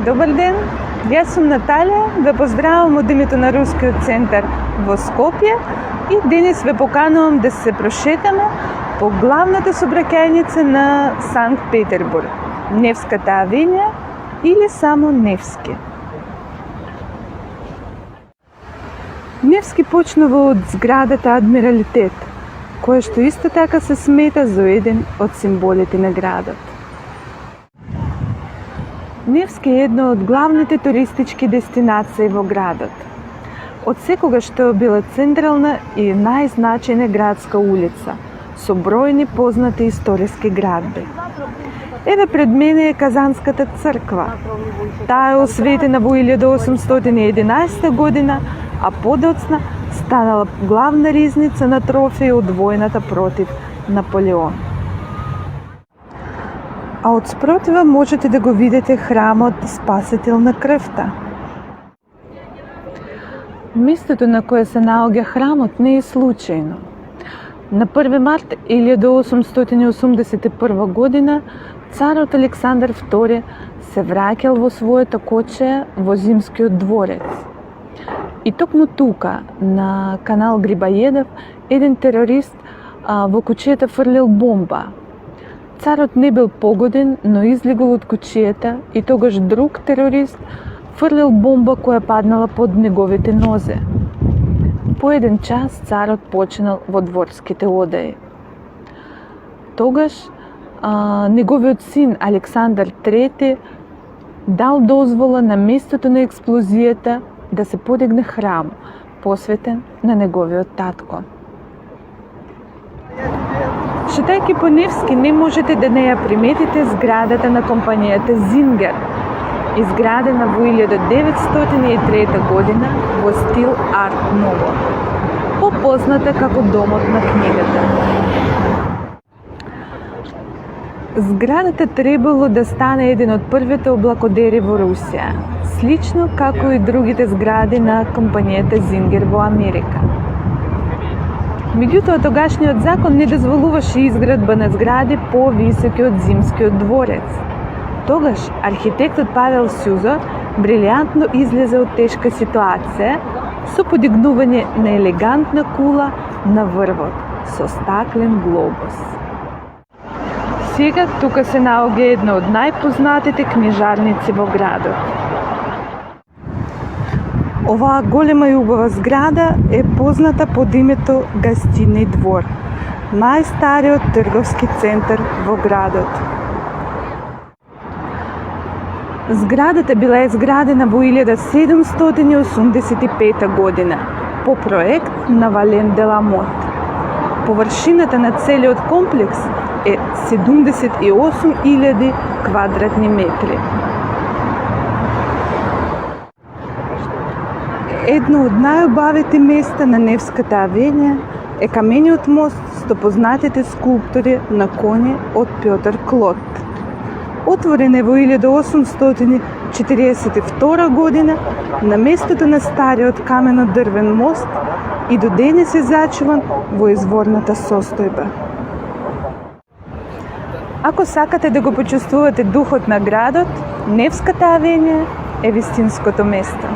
Добар ден, јас сум Наталија, ве поздравам од името на Рускиот центар во Скопје и денес ве поканувам да се прошетаме по главната сообраќајница на Санкт Петербург, Невската авенија или само Невски. Невски почнува од зградата Адмиралитет, која што исто така се смета за еден од символите на градот. Невски е една од главните туристички дестинации во градот. Од секогаш што е била централна и најзначајна градска улица, со бројни познати историски градби. Еве пред мене е Казанската црква. Таа е осветена во 1811 година, а подоцна станала главна ризница на трофеи од војната против Наполеон. А од спротива можете да го видите храмот Спасител на крвта. Местото на кое се наоѓа храмот не е случајно. На 1 март 1881 година царот Александар II се враќал во својата кочија во Зимскиот дворец. И токму тука, на канал Грибоедов, еден терорист во кучијата фрлил бомба. Царот не бил погоден, но излегол од кучијата и тогаш друг терорист фрлил бомба која паднала под неговите нозе. По еден час царот починал во дворските одаи. Тогаш неговиот син Александар III дал дозвола на местото на експлозијата да се подигне храм, посветен на неговиот татко. Шетајќи по Невски не можете да не ја приметите зградата на компанијата Зингер, изградена во 1903 година во стил Арт Ново, попозната како Домот на книгата. Зградата требало да стане еден од првите облакодери во Русија, слично како и другите згради на компанијата Зингер во Америка. Меѓутоа, тогашниот закон не дозволуваше изградба на згради повисоки од Зимскиот дворец. Тогаш архитектот Павел Сюзо брилјантно излезе од тешка ситуација со подигнување на елегантна кула на врвот со стаклен глобус. Сега тука се наоѓа една од најпознатите книжарници во градот. Оваа голема и убава зграда е позната под името Гостини двор, најстариот трговски центар во градот. Зградата била изградена во 1785 година по проект на Вален де ла Мот. Површината на целиот комплекс е 78.000 квадратни метри. Едно од најубавите места на Невската авенија е камениот мост со познатите скулптури на коњи од Пјотр Клод. Отворен е во 1842 година на местото на стариот камено-дрвен мост и до денес е зачуван во изворната состојба. Ако сакате да го почувствувате духот на градот, Невската авенија е вистинското место.